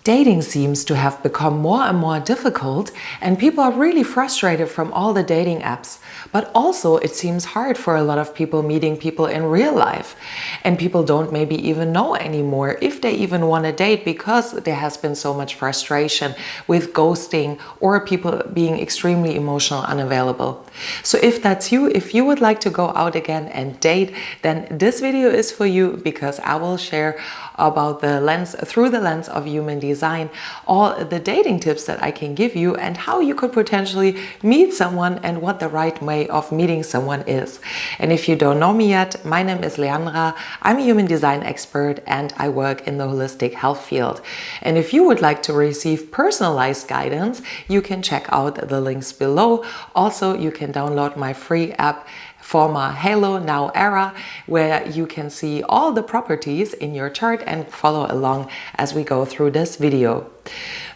Dating seems to have become more and more difficult, and people are really frustrated from all the dating apps. But also it seems hard for a lot of people meeting people in real life. And people don't maybe even know anymore if they even want to date because there has been so much frustration with ghosting or people being extremely emotional unavailable. So if that's you, if you would like to go out again and date, then this video is for you, because I will share about through the lens of human design, all the dating tips that I can give you and how you could potentially meet someone and what the right way of meeting someone is. And if you don't know me yet, my name is Leandra. I'm a human design expert and I work in the holistic health field. And if you would like to receive personalized guidance, you can check out the links below. Also, you can download my free app Forma Halo Now Era, where you can see all the properties in your chart and follow along as we go through this video.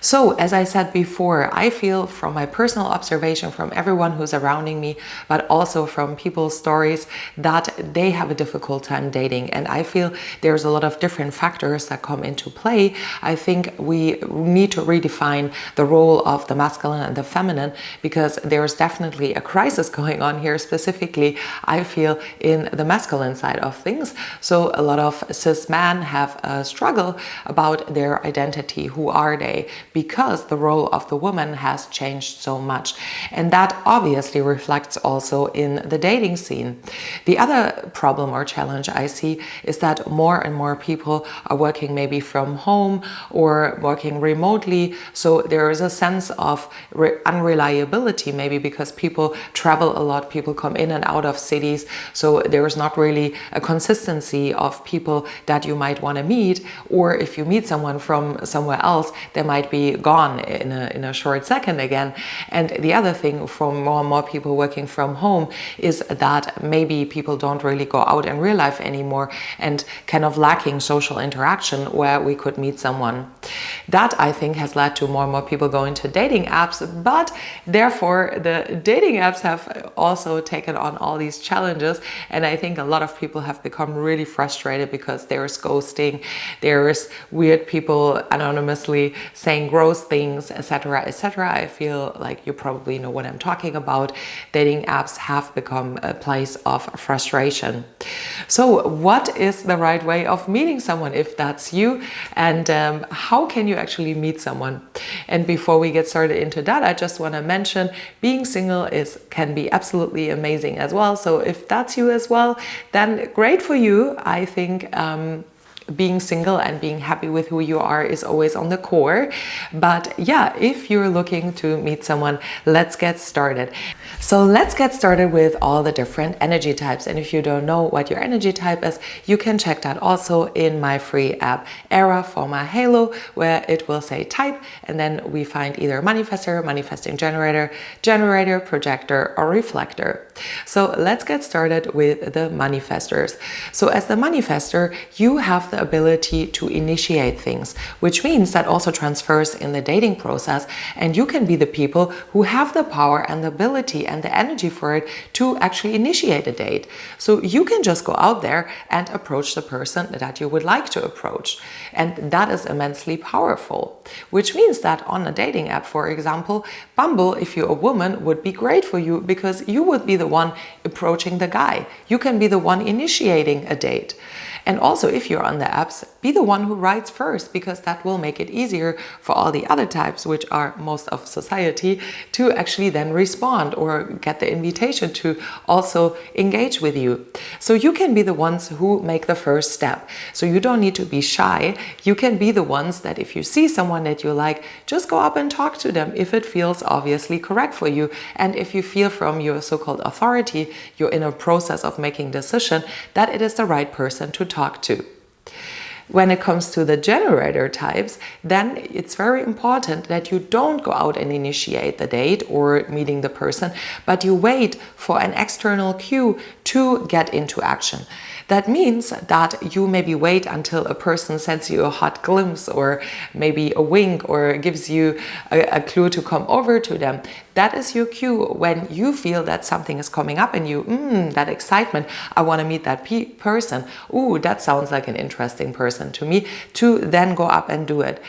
So, as I said before, I feel from my personal observation from everyone who's surrounding me, but also from people's stories, that they have a difficult time dating. And I feel there's a lot of different factors that come into play. I think we need to redefine the role of the masculine and the feminine, because there's definitely a crisis going on here, specifically, I feel, in the masculine side of things. So a lot of cis men have a struggle about their identity. Who are they? Because the role of the woman has changed so much. And that obviously reflects also in the dating scene. The other problem or challenge I see is that more and more people are working maybe from home or working remotely. So there is a sense of unreliability, maybe because people travel a lot, people come in and out of cities. So there is not really a consistency of people that you might want to meet. Or if you meet someone from somewhere else, they might be gone in a short second again. And the other thing, from more and more people working from home, is that maybe people don't really go out in real life anymore and kind of lacking social interaction where we could meet someone. That, I think, has led to more and more people going to dating apps, but therefore the dating apps have also taken on all these challenges, and I think a lot of people have become really frustrated because there's ghosting, there's weird people anonymously saying gross things, etc., etc. I feel like you probably know what I'm talking about. Dating apps have become a place of frustration. So what is the right way of meeting someone if that's you, and how can you actually meet someone? And before we get started into that, I just want to mention being single can be absolutely amazing as well. So if that's you as well, then great for you. I think being single and being happy with who you are is always on the core. But yeah, if you're looking to meet someone, let's get started. So let's get started with all the different energy types. And if you don't know what your energy type is, you can check that also in my free app Era Forma Halo, where it will say type, and then we find either manifestor, manifesting generator, generator, projector, or reflector. So let's get started with the manifestors. So as the manifestor, you have the ability to initiate things, which means that also transfers in the dating process, and you can be the people who have the power and the ability and the energy for it to actually initiate a date. So you can just go out there and approach the person that you would like to approach, and that is immensely powerful, which means that on a dating app, for example, Bumble, if you're a woman, would be great for you because you would be the one approaching the guy. You can be the one initiating a date. And also, if you're on the apps, be the one who writes first, because that will make it easier for all the other types, which are most of society, to actually then respond or get the invitation to also engage with you. So you can be the ones who make the first step. So you don't need to be shy. You can be the ones that if you see someone that you like, just go up and talk to them if it feels obviously correct for you. And if you feel from your so-called authority, you're in a process of making decision, that it is the right person to talk to. When it comes to the generator types, then it's very important that you don't go out and initiate the date or meeting the person, but you wait for an external cue to get into action. That means that you maybe wait until a person sends you a hot glimpse or maybe a wink or gives you a clue to come over to them. That is your cue when you feel that something is coming up in you. That excitement. I want to meet that person. Ooh, that sounds like an interesting person to me, to then go up and do it.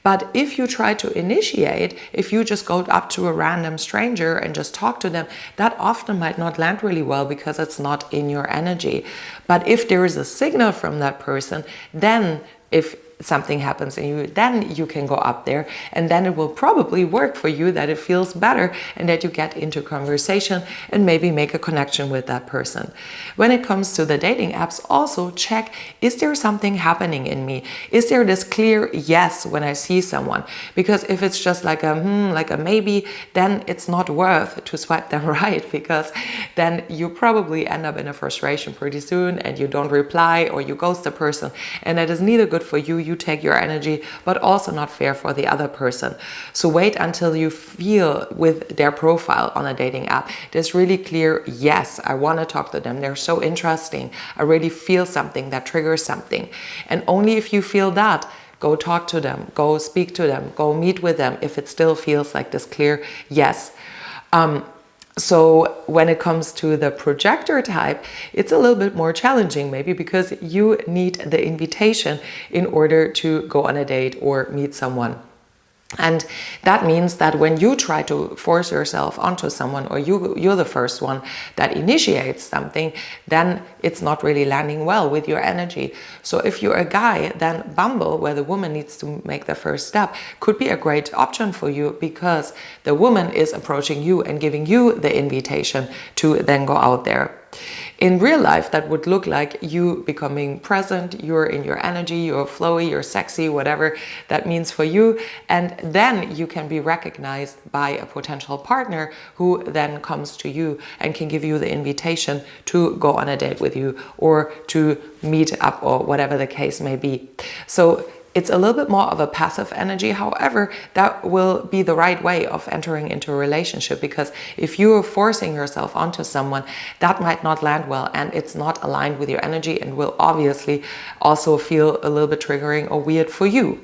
But if you try to initiate, if you just go up to a random stranger and just talk to them, that often might not land really well because it's not in your energy. But if there is a signal from that person, then if something happens and then you can go up there, and then it will probably work for you, that it feels better and that you get into conversation and maybe make a connection with that person. When it comes to the dating apps, also check, is there something happening in me? Is there this clear yes when I see someone? Because if it's just like a maybe, then it's not worth to swipe them right, because then you probably end up in a frustration pretty soon and you don't reply or you ghost the person, and that is neither good for you. You take your energy, but also not fair for the other person. So wait until you feel with their profile on a dating app, there's really clear, yes, I want to talk to them. They're so interesting. I really feel something that triggers something. And only if you feel that, go talk to them, go speak to them, go meet with them, if it still feels like this clear yes. So when it comes to the projector type, it's a little bit more challenging maybe, because you need the invitation in order to go on a date or meet someone. And that means that when you try to force yourself onto someone, or you're the first one that initiates something, then it's not really landing well with your energy. So if you're a guy, then Bumble, where the woman needs to make the first step, could be a great option for you, because the woman is approaching you and giving you the invitation to then go out there. In real life, that would look like you becoming present, you're in your energy, you're flowy, you're sexy, whatever that means for you. And then you can be recognized by a potential partner who then comes to you and can give you the invitation to go on a date with you or to meet up or whatever the case may be. So it's a little bit more of a passive energy. However, that will be the right way of entering into a relationship, because if you are forcing yourself onto someone, that might not land well and it's not aligned with your energy and will obviously also feel a little bit triggering or weird for you.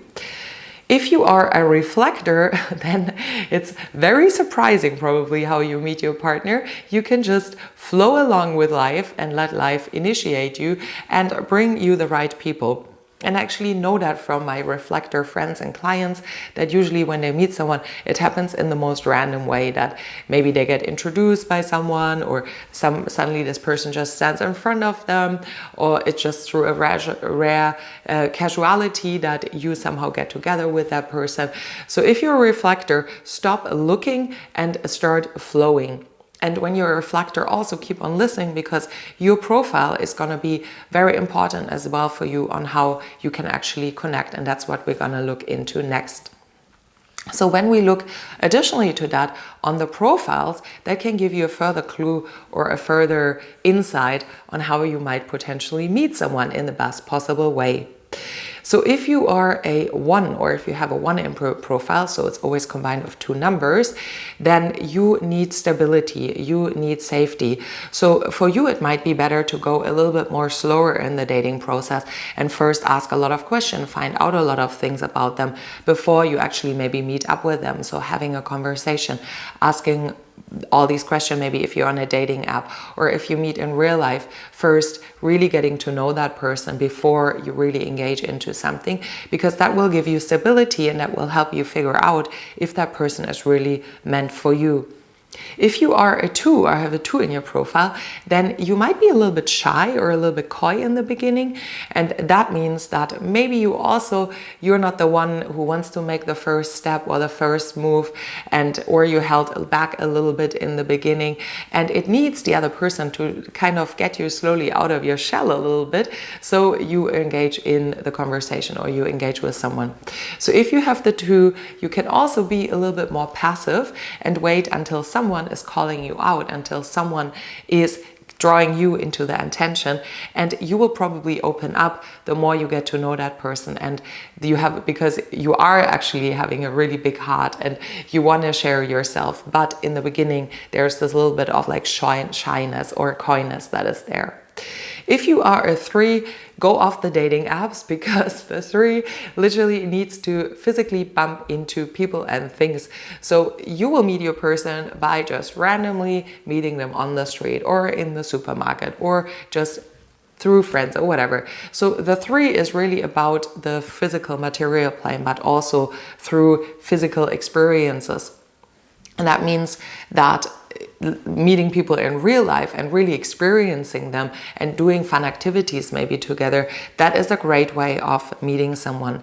If you are a reflector, then it's very surprising probably how you meet your partner. You can just flow along with life and let life initiate you and bring you the right people. And I actually know that from my reflector friends and clients, that usually when they meet someone, it happens in the most random way, that maybe they get introduced by someone, or suddenly this person just stands in front of them, or it's just through a rare casuality that you somehow get together with that person. So if you're a reflector, stop looking and start flowing. And when you're a reflector, also keep on listening, because your profile is going to be very important as well for you on how you can actually connect. And that's what we're going to look into next. So when we look additionally to that on the profiles, that can give you a further clue or a further insight on how you might potentially meet someone in the best possible way. So if you are a 1, or if you have a 1 in profile, so it's always combined with 2 numbers, then you need stability, you need safety. So for you, it might be better to go a little bit more slower in the dating process and first ask a lot of questions, find out a lot of things about them before you actually maybe meet up with them. So having a conversation, asking all these questions, maybe if you're on a dating app or if you meet in real life, first really getting to know that person before you really engage into something, because that will give you stability and that will help you figure out if that person is really meant for you. If you are a 2 or have a 2 in your profile, then you might be a little bit shy or a little bit coy in the beginning. And that means that maybe you're not the one who wants to make the first step or the first move, or you held back a little bit in the beginning. And it needs the other person to kind of get you slowly out of your shell a little bit, so you engage in the conversation or you engage with someone. So if you have the 2, you can also be a little bit more passive and wait until someone is calling you out, until someone is drawing you into the attention, and you will probably open up the more you get to know that person. And because you are actually having a really big heart and you want to share yourself, but in the beginning there's this little bit of like shyness or coyness that is there. If you are a 3, go off the dating apps, because the 3 literally needs to physically bump into people and things. So you will meet your person by just randomly meeting them on the street or in the supermarket, or just through friends or whatever. So the 3 is really about the physical material plane, but also through physical experiences. And that means that meeting people in real life and really experiencing them and doing fun activities maybe together, that is a great way of meeting someone.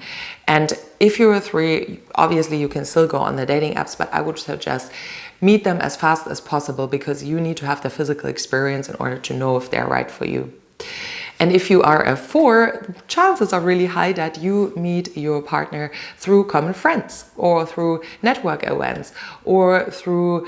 And if you're a 3, obviously you can still go on the dating apps, but I would suggest meet them as fast as possible, because you need to have the physical experience in order to know if they're right for you. And if you are a 4, chances are really high that you meet your partner through common friends or through network events, or through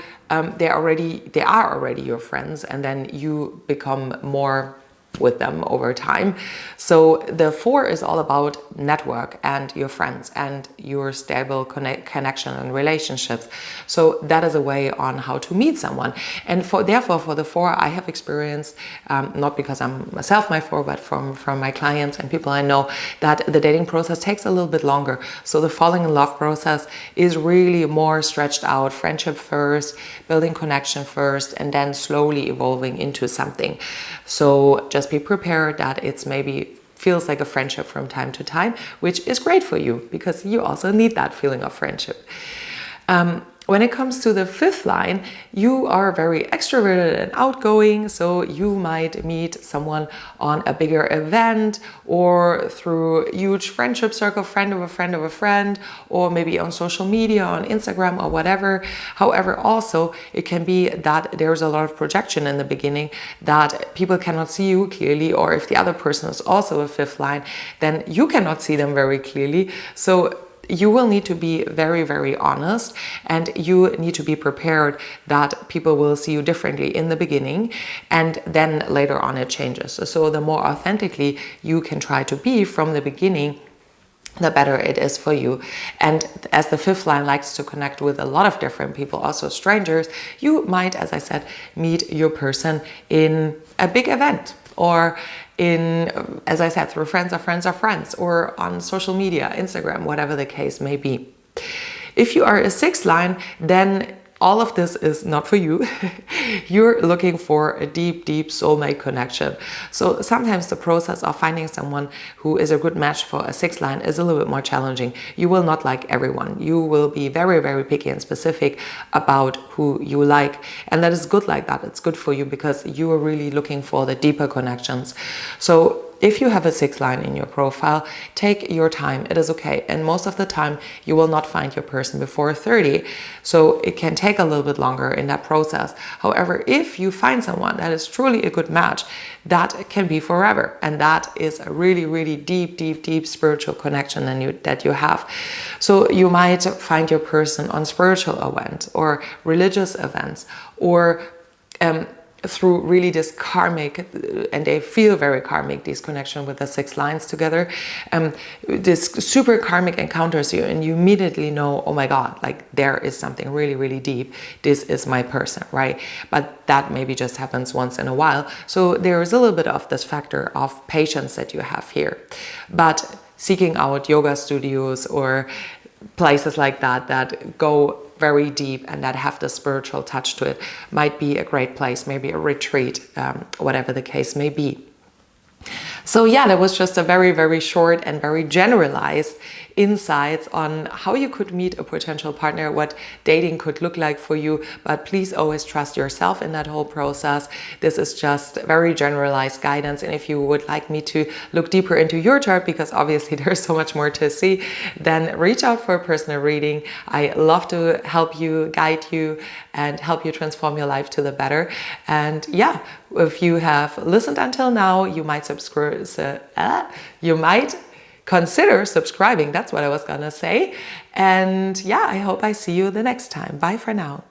they are already your friends, and then you become more with them over time. So the 4 is all about network and your friends and your stable connection and relationships. So that is a way on how to meet someone. And therefore for the 4, I have experienced, not because I'm myself my 4, but from my clients and people I know, that the dating process takes a little bit longer. So the falling in love process is really more stretched out, friendship first, building connection first, and then slowly evolving into something. So just be prepared that it's maybe feels like a friendship from time to time, which is great for you because you also need that feeling of friendship. When it comes to the 5th line, you are very extroverted and outgoing, so you might meet someone on a bigger event or through a huge friendship circle, friend of a friend of a friend, or maybe on social media, on Instagram or whatever. However, also it can be that there's a lot of projection in the beginning, that people cannot see you clearly, or if the other person is also a 5th line, then you cannot see them very clearly. So you will need to be very, very honest, and you need to be prepared that people will see you differently in the beginning, and then later on it changes. So the more authentically you can try to be from the beginning, the better it is for you. And as the 5th line likes to connect with a lot of different people, also strangers, you might, as I said, meet your person in a big event, or in, as I said, through friends of friends of friends, or on social media, Instagram, whatever the case may be. If you are a 6th line, then all of this is not for you. You're looking for a deep, deep soulmate connection. So sometimes the process of finding someone who is a good match for a 6th line is a little bit more challenging. You will not like everyone. You will be very, very picky and specific about who you like. And that is good like that. It's good for you because you are really looking for the deeper connections. So if you have a 6th line in your profile, take your time. It is okay. And most of the time, you will not find your person before 30. So it can take a little bit longer in that process. However, if you find someone that is truly a good match, that can be forever. And that is a really, really deep, deep, deep spiritual connection that you have. So you might find your person on spiritual events or religious events, or through really this karmic, and they feel very karmic, this connection with the 6 lines together, this super karmic encounters you, and you immediately know, oh my God, like there is something really, really deep. This is my person, right? But that maybe just happens once in a while. So there is a little bit of this factor of patience that you have here. But seeking out yoga studios or places like that go very deep and that have the spiritual touch to it might be a great place, maybe a retreat, whatever the case may be. So yeah, that was just a very, very short and very generalized insights on how you could meet a potential partner, what dating could look like for you. But please always trust yourself in that whole process. This is just very generalized guidance. And if you would like me to look deeper into your chart, because obviously there's so much more to see, then reach out for a personal reading. I love to help you, guide you, and help you transform your life to the better. And yeah, if you have listened until now, you might consider subscribing. That's what I was gonna say. And yeah, I hope I see you the next time. Bye for now.